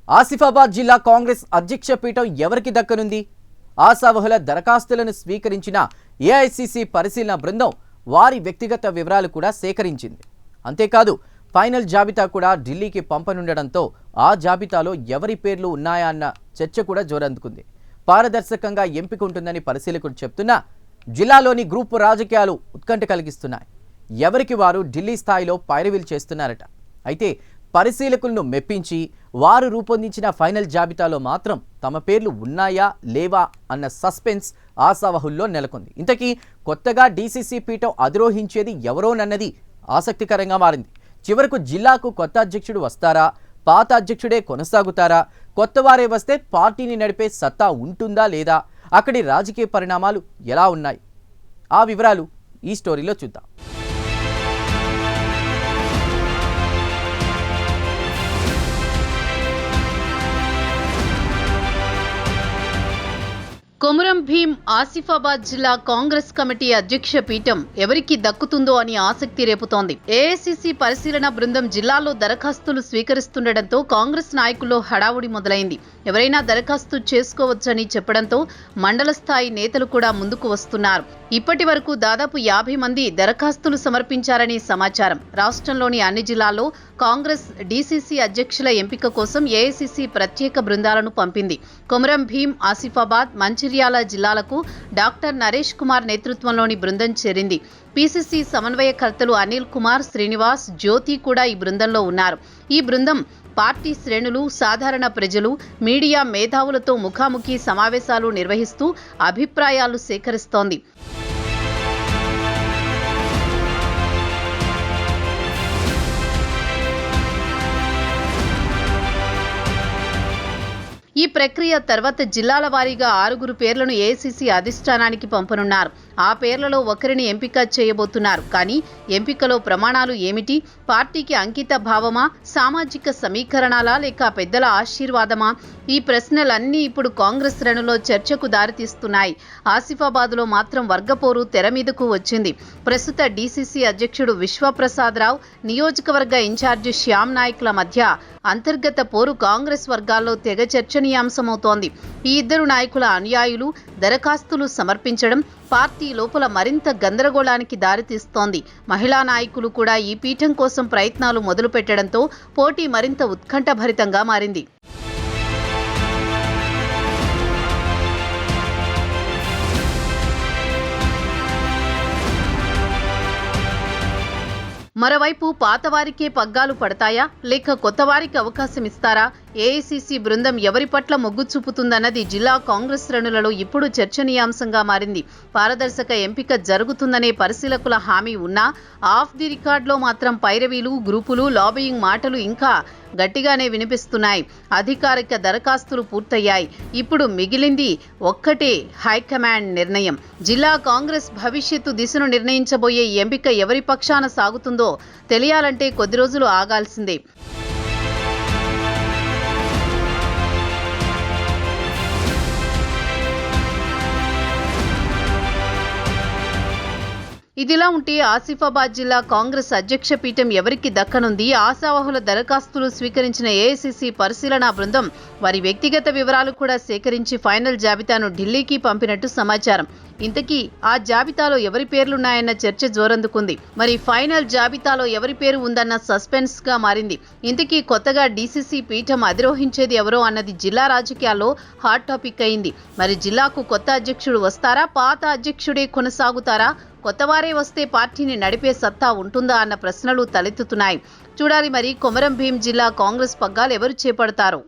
ఆసిఫాబాద్ జిల్లా కాంగ్రెస్ అధ్యక్ష పీఠం ఎవరికి దక్కనుంది? ఆశావహుల దరఖాస్తులను స్వీకరించిన ఏఐసీసీ పరిశీలన బృందం వారి వ్యక్తిగత వివరాలు కూడా సేకరించింది. అంతేకాదు ఫైనల్ జాబితా కూడా ఢిల్లీకి పంపనుండడంతో ఆ జాబితాలో ఎవరి పేర్లు ఉన్నాయా అన్న చర్చ కూడా జోరందుకుంది. పారదర్శకంగా ఎంపిక ఉంటుందని పరిశీలకులు చెప్తున్నా జిల్లాలోని గ్రూపు రాజకీయాలు ఉత్కంఠ కలిగిస్తున్నాయి. ఎవరికి వారు ఢిల్లీ స్థాయిలో పైరవీలు చేస్తున్నారట. అయితే పరిశీలకులను మెప్పించి వారు రూపొందించిన ఫైనల్ జాబితాలో మాత్రం తమ పేర్లు ఉన్నాయా లేవా అన్న సస్పెన్స్ ఆశావహుల్లో నెలకొంది. ఇంతకీ కొత్తగా డీసీసీ పీఠం అధిరోహించేది ఎవరోనన్నది ఆసక్తికరంగా మారింది. చివరకు జిల్లాకు కొత్త అధ్యక్షుడు వస్తారా, పాత అధ్యక్షుడే కొనసాగుతారా, కొత్త వారే వస్తే పార్టీని నడిపే సత్తా ఉంటుందా లేదా, అక్కడి రాజకీయ పరిణామాలు ఎలా ఉన్నాయి, ఆ వివరాలు ఈ స్టోరీలో చూద్దాం. కొమురం భీం ఆసిఫాబాద్ జిల్లా కాంగ్రెస్ కమిటీ అధ్యక్ష పీఠం ఎవరికి దక్కుతుందో అని ఆసక్తి రేపుతోంది. ఏఐసీసీ పరిశీలన బృందం జిల్లాలో దరఖాస్తులు స్వీకరిస్తుండటంతో కాంగ్రెస్ నాయకుల్లో హడావుడి మొదలైంది. ఎవరైనా దరఖాస్తు చేసుకోవచ్చని చెప్పడంతో మండల స్థాయి నేతలు కూడా ముందుకు వస్తున్నారు. ఇప్పటి వరకు దాదాపు 50 మంది దరఖాస్తులు సమర్పించారని సమాచారం. రాష్ట్రంలోని అన్ని జిల్లాల్లో కాంగ్రెస్ డీసీసీ అధ్యక్షుల ఎంపిక కోసం ఏఐసీసీ ప్రత్యేక బృందాలను పంపింది. కొమురం భీం, ఆసిఫాబాద్, మంచిర్యాల జిల్లాలకు డాక్టర్ నరేష్ కుమార్ నేతృత్వంలోని బృందం చేరింది. పీసీసీ సమన్వయకర్తలు అనిల్ కుమార్, శ్రీనివాస్, జ్యోతి కూడా ఈ బృందంలో ఉన్నారు. ఈ బృందం పార్టీ శ్రేణులు, సాధారణ ప్రజలు, మీడియా మేధావులతో ముఖాముఖి సమావేశాలు నిర్వహిస్తూ అభిప్రాయాలు సేకరిస్తోంది. ఈ ప్రక్రియ తర్వాత జిల్లాల వారీగా 6 పేర్లను ఏఐసీసీ అధిష్టానానికి పంపనున్నారు. ఆ పేర్లలో ఒకరిని ఎంపిక చేయబోతున్నారు. కానీ ఎంపికలో ప్రమాణాలు ఏమిటి? పార్టీకి అంకిత భావమా, సామాజిక సమీకరణాలా, లేక పెద్దల ఆశీర్వాదమా? ఈ ప్రశ్నలన్నీ ఇప్పుడు కాంగ్రెస్ శ్రేణులో చర్చకు దారితీస్తున్నాయి. ఆసిఫాబాద్లో మాత్రం వర్గపోరు తెర మీదకు వచ్చింది. ప్రస్తుత డీసీసీ అధ్యక్షుడు విశ్వప్రసాద్ రావు, నియోజకవర్గ ఇన్ఛార్జి శ్యామ్ నాయక్ల మధ్య అంతర్గత పోరు కాంగ్రెస్ వర్గాల్లో తెగ చర్చనీయాంశమవుతోంది. ఈ ఇద్దరు నాయకుల అనుయాయులు దరఖాస్తులు సమర్పించడం పార్టీ లోపల మరింత గందరగోళానికి దారితీస్తోంది. మహిళా నాయకులు కూడా ఈ పీఠం కోసం ప్రయత్నాలు మొదలుపెట్టడంతో పోటీ మరింత ఉత్కంఠభరితంగా మారింది. మరోవైపు పాతవారికే పగ్గాలు పడతాయా, లేక కొత్తవారికి అవకాశం ఇస్తారా? ఏఐసీసీ బృందం ఎవరి పట్ల మొగ్గు చూపుతుందన్నది జిల్లా కాంగ్రెస్ శ్రేణులలో ఇప్పుడు చర్చనీయాంశంగా మారింది. పారదర్శక ఎంపిక జరుగుతుందనే పరిశీలకుల హామీ ఉన్నా ఆఫ్ ది రికార్డులో మాత్రం పైరవీలు, గ్రూపులు, లాబియింగ్ మాటలు ఇంకా గట్టిగానే వినిపిస్తున్నాయి. అధికారిక దరఖాస్తులు పూర్తయ్యాయి. ఇప్పుడు మిగిలింది ఒక్కటే, హైకమాండ్ నిర్ణయం. జిల్లా కాంగ్రెస్ భవిష్యత్తు దిశను నిర్ణయించబోయే ఎంపిక ఎవరి పక్షాన సాగుతుందో తెలియాలంటే కొద్ది రోజులు ఆగాల్సిందే. ఇదిలా ఉంటే ఆసిఫాబాద్ జిల్లా కాంగ్రెస్ అధ్యక్ష పీఠం ఎవరికి దక్కనుంది? ఆశావహుల దరఖాస్తులు స్వీకరించిన ఏఐసీసీ పరిశీలనా బృందం వారి వ్యక్తిగత వివరాలు కూడా సేకరించి ఫైనల్ జాబితాను ఢిల్లీకి పంపినట్టు సమాచారం. ఇంతకీ ఆ జాబితాలో ఎవరి పేర్లున్నాయన్న చర్చ జోరందుకుంది. మరి ఫైనల్ జాబితాలో ఎవరి పేరు ఉందన్న సస్పెన్స్ గా మారింది. ఇంతకీ కొత్తగా డీసీసీ పీఠం అధిరోహించేది ఎవరో అన్నది జిల్లా రాజకీయాల్లో హాట్ టాపిక్ అయింది. మరి జిల్లాకు కొత్త అధ్యక్షుడు వస్తారా, పాత అధ్యక్షుడే కొనసాగుతారా, కొత్తవారే వస్తే పార్టీని నడిపే సత్తా ఉంటుందా అన్న ప్రశ్నలు తలెత్తుతున్నాయి. చూడాలి మరి కొమురం భీం జిల్లా కాంగ్రెస్ పగ్గాలు ఎవరు చేపడతారో.